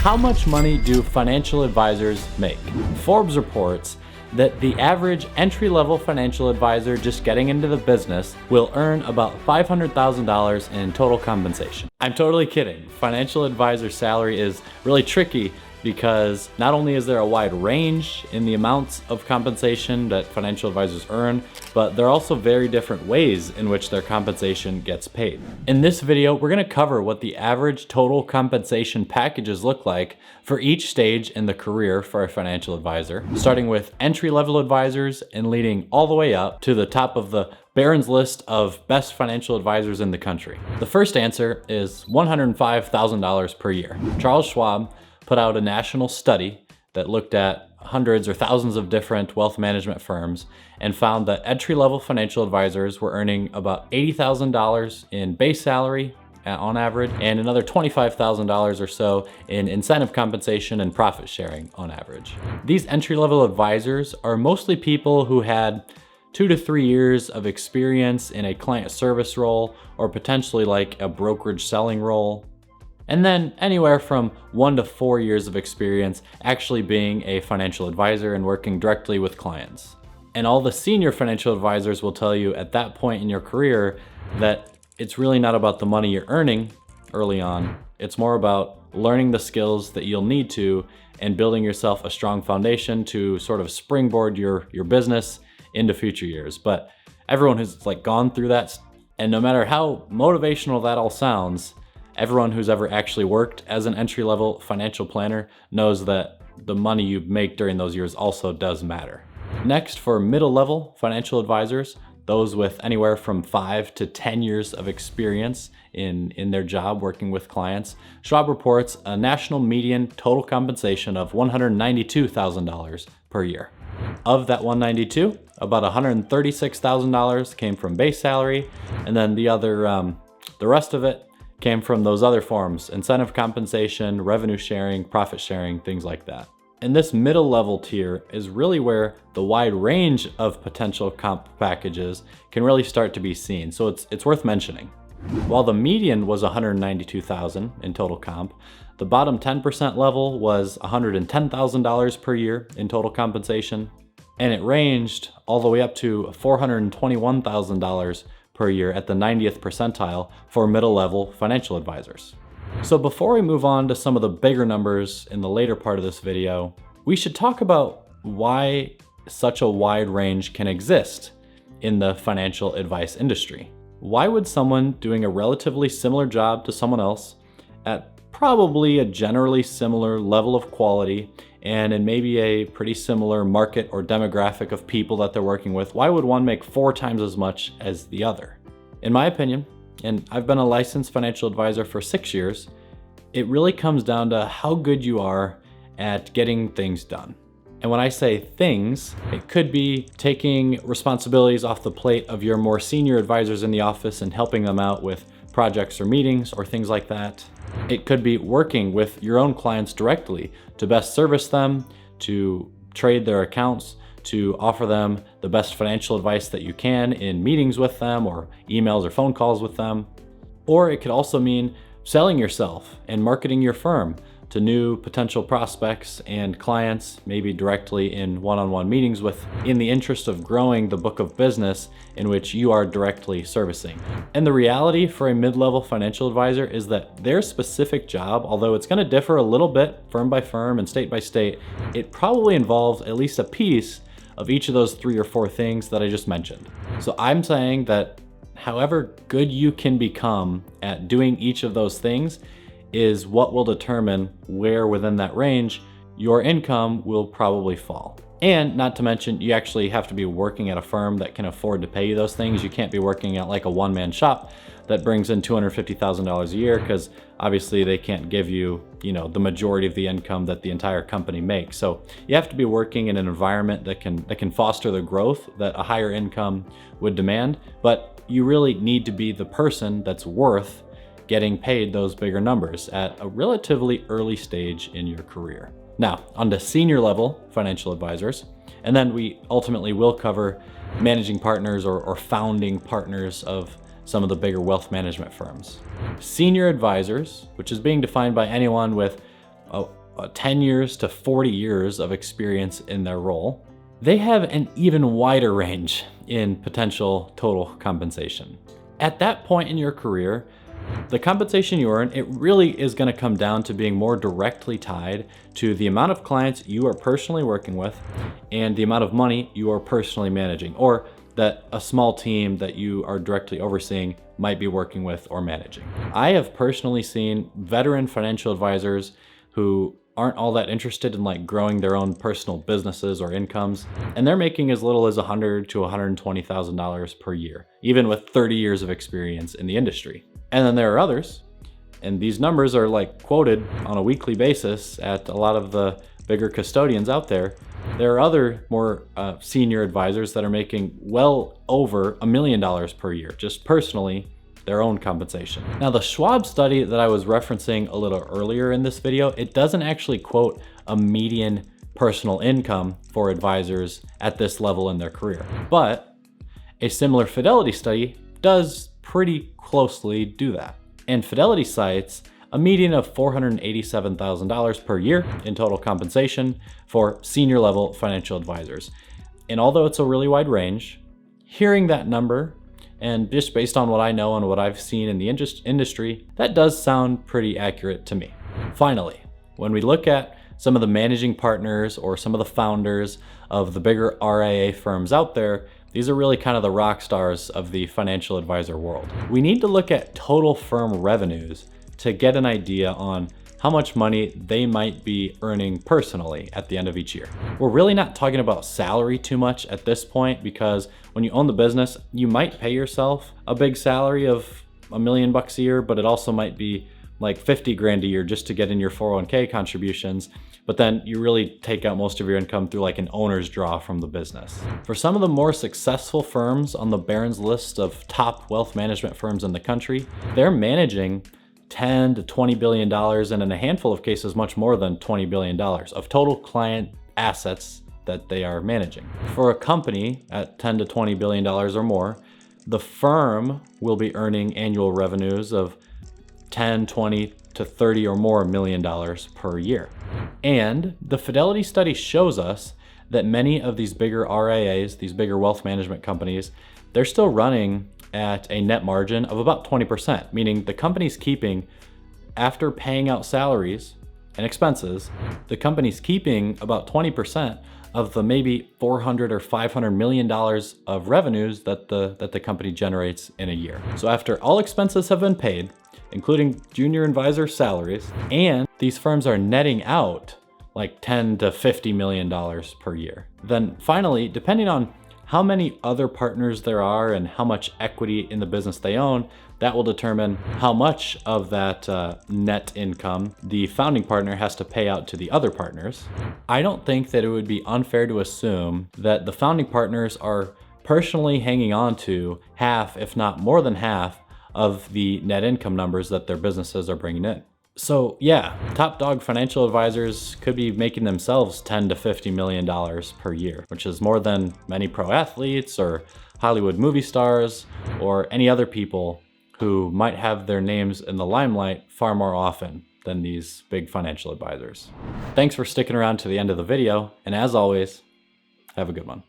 How much money do financial advisors make? Forbes reports that the average entry-level financial advisor just getting into the business will earn about $500,000 in total compensation. I'm totally kidding. Financial advisor salary is really tricky because not only is there a wide range in the amounts of compensation that financial advisors earn, but there are also very different ways in which their compensation gets paid. In this video, we're gonna cover what the average total compensation packages look like for each stage in the career for a financial advisor, starting with entry-level advisors and leading all the way up to the top of the Barron's list of best financial advisors in the country. The first answer is $105,000 per year. Charles Schwab put out a national study that looked at hundreds or thousands of different wealth management firms and found that entry-level financial advisors were earning about $80,000 in base salary on average, and another $25,000 or so in incentive compensation and profit sharing on average. These entry-level advisors are mostly people who had 2 to 3 years of experience in a client service role or potentially like a brokerage selling role, and then anywhere from 1 to 4 years of experience actually being a financial advisor and working directly with clients. And all the senior financial advisors will tell you at that point in your career that it's really not about the money you're earning early on. It's more about learning the skills that you'll need to and building yourself a strong foundation to sort of springboard your business into future years. But everyone who's gone through that, and no matter how motivational that all sounds, everyone who's ever actually worked as an entry-level financial planner knows that the money you make during those years also does matter. Next, for middle-level financial advisors, those with anywhere from 5 to 10 years of experience in their job working with clients, Schwab reports a national median total compensation of $192,000 per year. Of that $192,000, about $136,000 came from base salary, and then the rest of it came from those other forms: incentive compensation, revenue sharing, profit sharing, things like that. And this middle level tier is really where the wide range of potential comp packages can really start to be seen. So it's worth mentioning. While the median was $192,000 in total comp, the bottom 10% level was $110,000 per year in total compensation, and it ranged all the way up to $421,000 per year at the 90th percentile for middle-level financial advisors. So before we move on to some of the bigger numbers in the later part of this video, we should talk about why such a wide range can exist in the financial advice industry. Why would someone doing a relatively similar job to someone else at probably a generally similar level of quality and in maybe a pretty similar market or demographic of people that they're working with, why would one make 4 times as much as the other? In my opinion, and I've been a licensed financial advisor for 6 years, it really comes down to how good you are at getting things done. And when I say things, it could be taking responsibilities off the plate of your more senior advisors in the office and helping them out with projects or meetings or things like that. It could be working with your own clients directly to best service them, to trade their accounts, to offer them the best financial advice that you can in meetings with them or emails or phone calls with them. Or it could also mean selling yourself and marketing your firm to new potential prospects and clients, maybe directly in one-on-one meetings in the interest of growing the book of business in which you are directly servicing. And the reality for a mid-level financial advisor is that their specific job, although it's gonna differ a little bit firm by firm and state by state, it probably involves at least a piece of each of those 3 or 4 things that I just mentioned. So I'm saying that however good you can become at doing each of those things is what will determine where within that range your income will probably fall. And not to mention, you actually have to be working at a firm that can afford to pay you those things. You can't be working at like a one-man shop that brings in $250,000 a year, because obviously they can't give you, the majority of the income that the entire company makes. So you have to be working in an environment that can foster the growth that a higher income would demand, but you really need to be the person that's worth getting paid those bigger numbers at a relatively early stage in your career. Now, on to senior level financial advisors, and then we ultimately will cover managing partners or founding partners of some of the bigger wealth management firms. Senior advisors, which is being defined by anyone with 10 years to 40 years of experience in their role, they have an even wider range in potential total compensation. At that point in your career, the compensation you earn, it really is going to come down to being more directly tied to the amount of clients you are personally working with and the amount of money you are personally managing, or that a small team that you are directly overseeing might be working with or managing. I have personally seen veteran financial advisors who aren't all that interested in like growing their own personal businesses or incomes, and they're making as little as $100,000 to $120,000 per year, even with 30 years of experience in the industry. And then there are others, and these numbers are like quoted on a weekly basis at a lot of the bigger custodians out there. There are other more senior advisors that are making well over $1 million per year, just personally, their own compensation. Now, the Schwab study that I was referencing a little earlier in this video, it doesn't actually quote a median personal income for advisors at this level in their career, but a similar Fidelity study does pretty closely do that. And Fidelity cites a median of $487,000 per year in total compensation for senior level financial advisors. And although it's a really wide range, hearing that number, and just based on what I know and what I've seen in the industry, that does sound pretty accurate to me. Finally, when we look at some of the managing partners or some of the founders of the bigger RIA firms out there, these are really kind of the rock stars of the financial advisor world. We need to look at total firm revenues to get an idea on how much money they might be earning personally at the end of each year. We're really not talking about salary too much at this point, because when you own the business, you might pay yourself a big salary of $1 million a year, but it also might be like 50 grand a year just to get in your 401k contributions. But then you really take out most of your income through like an owner's draw from the business. For some of the more successful firms on the Barron's list of top wealth management firms in the country, they're managing $10 to $20 billion, and in a handful of cases, much more than $20 billion of total client assets that they are managing. For a company at $10 to $20 billion or more, the firm will be earning annual revenues of 10, 20 to 30 or more million dollars per year. And the Fidelity study shows us that many of these bigger RIAs, these bigger wealth management companies, they're still running at a net margin of about 20%, meaning the company's keeping, after paying out salaries and expenses, the company's keeping about 20% of the maybe $400 or $500 million of revenues that the company generates in a year. So after all expenses have been paid, including junior advisor salaries, and these firms are netting out like $10 to $50 million per year. Then finally, depending on how many other partners there are and how much equity in the business they own, that will determine how much of that net income the founding partner has to pay out to the other partners. I don't think that it would be unfair to assume that the founding partners are personally hanging on to half, if not more than half, of the net income numbers that their businesses are bringing in. So yeah, top dog financial advisors could be making themselves $10 to $50 million per year, which is more than many pro athletes or Hollywood movie stars or any other people who might have their names in the limelight far more often than these big financial advisors. Thanks for sticking around to the end of the video, and as always, have a good one.